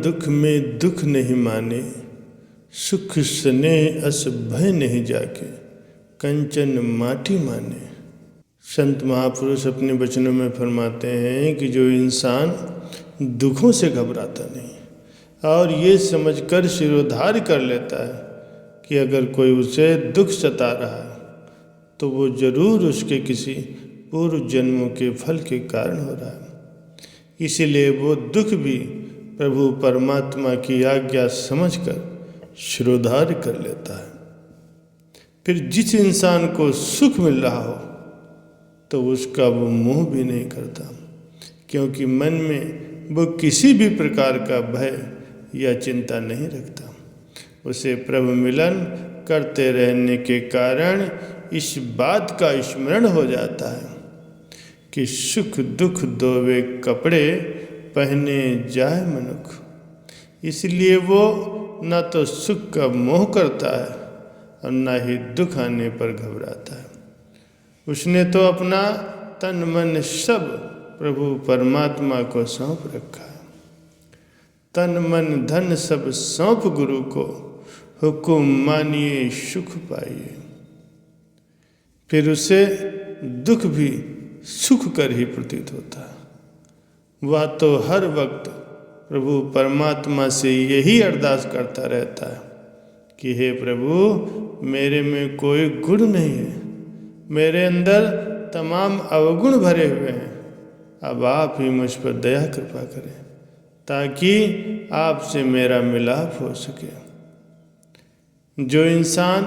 दुख में दुख नहीं माने, सुख स्नेह अस भय नहीं जाके, कंचन माटी माने। संत महापुरुष अपने वचनों में फरमाते हैं कि जो इंसान दुखों से घबराता नहीं और ये समझकर सिरोधार्य कर लेता है कि अगर कोई उसे दुख सता रहा है तो वो जरूर उसके किसी पूर्व जन्मों के फल के कारण हो रहा है, इसीलिए वो दुख भी प्रभु परमात्मा की आज्ञा समझकर सिरोधार्य कर लेता है। फिर जिस इंसान को सुख मिल रहा हो तो उसका वो मोह भी नहीं करता, क्योंकि मन में वो किसी भी प्रकार का भय या चिंता नहीं रखता। उसे प्रभु मिलन करते रहने के कारण इस बात का स्मरण हो जाता है कि सुख दुख दोवे कपड़े पहने जाए मनुख। इसलिए वो न तो सुख का मोह करता है और न ही दुख आने पर घबराता है। उसने तो अपना तन मन सब प्रभु परमात्मा को सौंप रखा है। तन मन धन सब सौंप गुरु को, हुक्म मानिए सुख पाइए। फिर उसे दुख भी सुख कर ही प्रतीत होता है। वह तो हर वक्त प्रभु परमात्मा से यही अरदास करता रहता है कि हे प्रभु, मेरे में कोई गुण नहीं है, मेरे अंदर तमाम अवगुण भरे हुए हैं, अब आप ही मुझ पर दया कृपा करें ताकि आपसे मेरा मिलाप हो सके। जो इंसान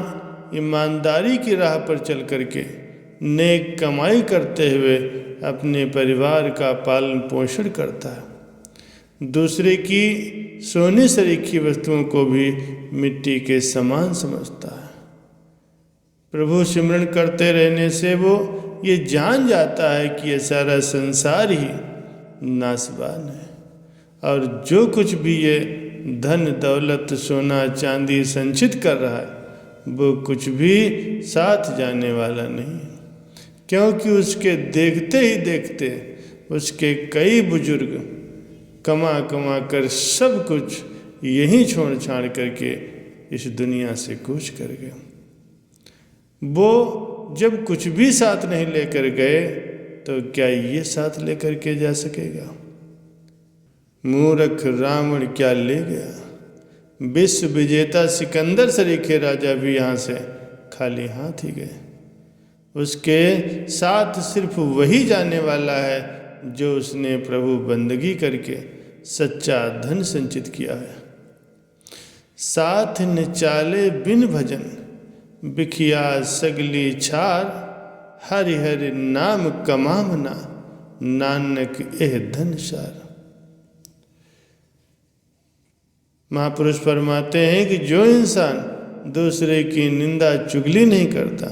ईमानदारी की राह पर चल करके नेक कमाई करते हुए अपने परिवार का पालन पोषण करता है, दूसरे की सोने सरीखी वस्तुओं को भी मिट्टी के समान समझता है, प्रभु सिमरन करते रहने से वो ये जान जाता है कि ये सारा संसार ही नासवान है और जो कुछ भी ये धन दौलत सोना चांदी संचित कर रहा है वो कुछ भी साथ जाने वाला नहीं है, क्योंकि उसके देखते ही देखते उसके कई बुजुर्ग कमा कमा कर सब कुछ यहीं छोड़ छाड़ करके इस दुनिया से कूच कर गए। वो जब कुछ भी साथ नहीं लेकर गए तो क्या ये साथ लेकर के जा सकेगा? मूर्ख रावण क्या ले गया, विश्व विजेता सिकंदर सरीखे राजा भी यहाँ से खाली हाथ ही गए। उसके साथ सिर्फ वही जाने वाला है जो उसने प्रभु बंदगी करके सच्चा धन संचित किया है। साथ न चाले बिन भजन, बिखिया सगली छार, हरि हरि नाम कमामना, नानक एह धन सार। महापुरुष फरमाते हैं कि जो इंसान दूसरे की निंदा चुगली नहीं करता,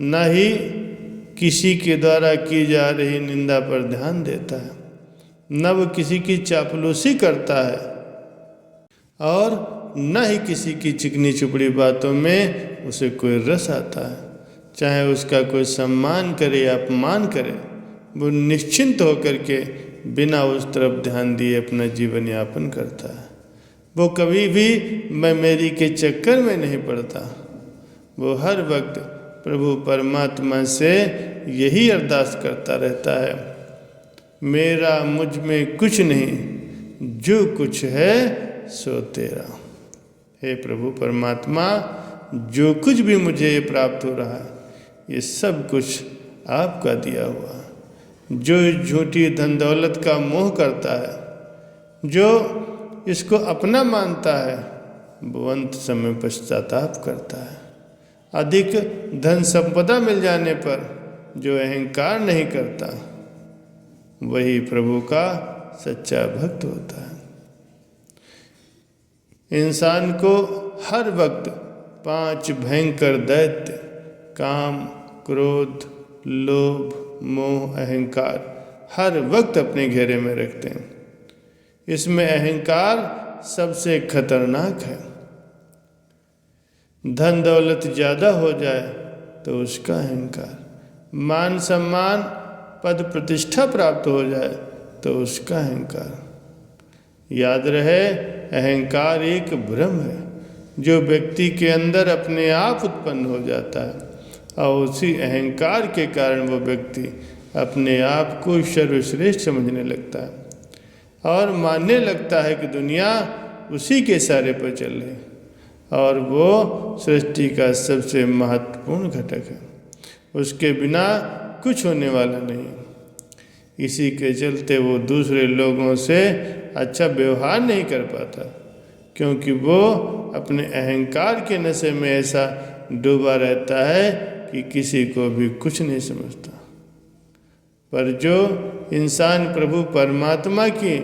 न ही किसी के द्वारा की जा रही निंदा पर ध्यान देता है, न वो किसी की चापलूसी करता है और न ही किसी की चिकनी चुपड़ी बातों में उसे कोई रस आता है, चाहे उसका कोई सम्मान करे या अपमान करे, वो निश्चिंत होकर के बिना उस तरफ ध्यान दिए अपना जीवन यापन करता है। वो कभी भी मैं मेरी के चक्कर में नहीं पड़ता। वो हर वक्त प्रभु परमात्मा से यही अरदास करता रहता है, मेरा मुझ में कुछ नहीं, जो कुछ है सो तेरा। हे प्रभु परमात्मा, जो कुछ भी मुझे ये प्राप्त हो रहा है ये सब कुछ आपका दिया हुआ। जो झूठी धन दौलत का मोह करता है, जो इसको अपना मानता है, वो अंत समय पश्चाताप करता है। अधिक धन संपदा मिल जाने पर जो अहंकार नहीं करता वही प्रभु का सच्चा भक्त होता है। इंसान को हर वक्त 5 भयंकर दैत्य काम क्रोध लोभ मोह अहंकार हर वक्त अपने घेरे में रखते हैं। इसमें अहंकार सबसे खतरनाक है। धन दौलत ज़्यादा हो जाए तो उसका अहंकार, मान सम्मान पद प्रतिष्ठा प्राप्त हो जाए तो उसका अहंकार, याद रहे, अहंकार एक भ्रम है जो व्यक्ति के अंदर अपने आप उत्पन्न हो जाता है और उसी अहंकार के कारण वो व्यक्ति अपने आप को सर्वश्रेष्ठ समझने लगता है और मानने लगता है कि दुनिया उसी के इशारे पर चल रही और वो सृष्टि का सबसे महत्वपूर्ण घटक है, उसके बिना कुछ होने वाला नहीं। इसी के चलते वो दूसरे लोगों से अच्छा व्यवहार नहीं कर पाता क्योंकि वो अपने अहंकार के नशे में ऐसा डूबा रहता है कि किसी को भी कुछ नहीं समझता। पर जो इंसान प्रभु परमात्मा की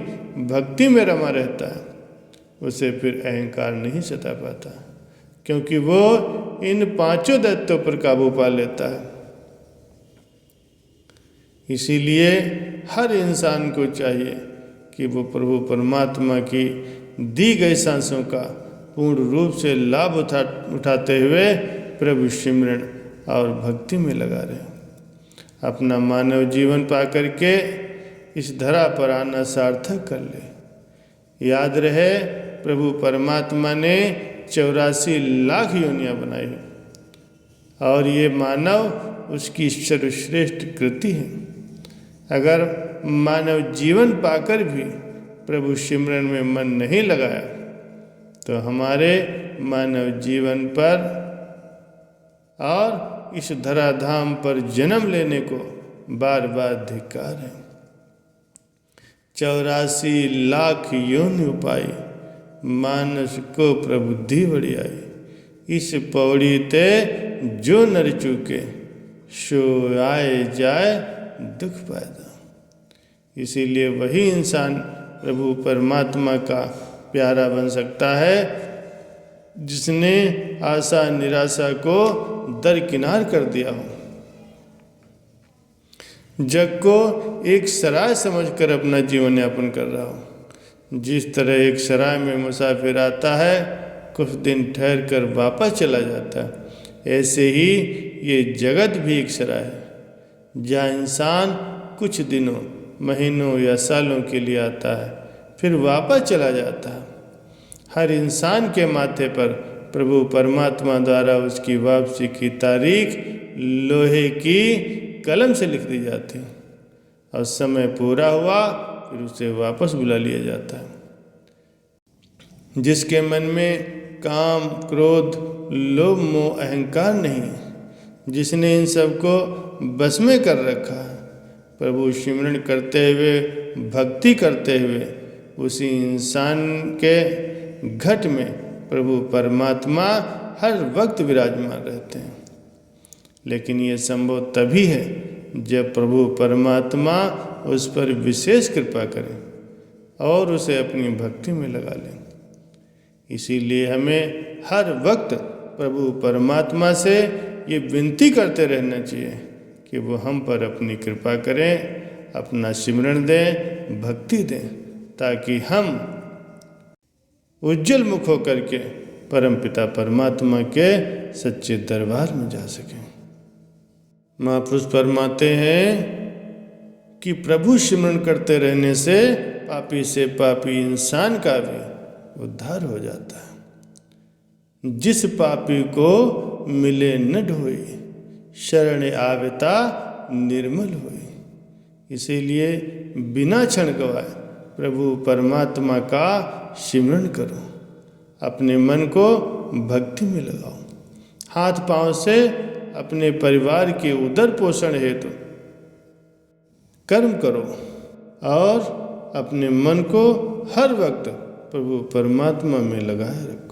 भक्ति में रमा रहता है उसे फिर अहंकार नहीं सता पाता क्योंकि वो इन पांचों दैत्यों पर काबू पा लेता है। इसीलिए हर इंसान को चाहिए कि वो प्रभु परमात्मा की दी गई सांसों का पूर्ण रूप से लाभ उठाते हुए प्रभु सिमरन और भक्ति में लगा रहे, अपना मानव जीवन पा करके इस धरा पर आना सार्थक कर ले। याद रहे, प्रभु परमात्मा ने 84 लाख योनियां बनाई और ये मानव उसकी सर्वश्रेष्ठ कृति है। अगर मानव जीवन पाकर भी प्रभु सिमरन में मन नहीं लगाया तो हमारे मानव जीवन पर और इस धराधाम पर जन्म लेने को बार बार धिक्कार है। 84 लाख योनि उपाई मानस को प्रबुद्धि बड़ी आई। इस पौड़ी ते जो नर चूके सो आए जाए दुख पैदा। इसीलिए वही इंसान प्रभु परमात्मा का प्यारा बन सकता है जिसने आशा निराशा को दरकिनार कर दिया हो, जग को एक सराय समझकर अपना जीवन यापन कर रहा हो। जिस तरह एक सराय में मुसाफिर आता है, कुछ दिन ठहर कर वापस चला जाता है, ऐसे ही ये जगत भी एक सराय है जहाँ इंसान कुछ दिनों, महीनों या सालों के लिए आता है फिर वापस चला जाता है। हर इंसान के माथे पर प्रभु परमात्मा द्वारा उसकी वापसी की तारीख लोहे की कलम से लिख दी जाती है और समय पूरा हुआ फिर उसे वापस बुला लिया जाता है। जिसके मन में काम, क्रोध, लोभ, मोह, अहंकार नहीं, जिसने इन सब को बस में कर रखा है, प्रभु सिमरन करते हुए, भक्ति करते हुए उसी इंसान के घट में प्रभु परमात्मा हर वक्त विराजमान रहते हैं। लेकिन ये संभव तभी है जब प्रभु परमात्मा उस पर विशेष कृपा करें और उसे अपनी भक्ति में लगा लें। इसीलिए हमें हर वक्त प्रभु परमात्मा से ये विनती करते रहना चाहिए कि वो हम पर अपनी कृपा करें, अपना सिमरन दें, भक्ति दें, ताकि हम उज्जवल मुख होकर के परमपिता परमात्मा के सच्चे दरबार में जा सकें। महापुरुष फरमाते हैं कि प्रभु सिमरन करते रहने से पापी इंसान का भी उद्धार हो जाता है। जिस पापी को मिले न ढोई, शरण आवेता निर्मल होई। इसीलिए बिना क्षण गवाए प्रभु परमात्मा का सिमरन करो, अपने मन को भक्ति में लगाओ, हाथ पांव से अपने परिवार के उदर पोषण हेतु कर्म करो और अपने मन को हर वक्त प्रभु परमात्मा में लगाए रखो।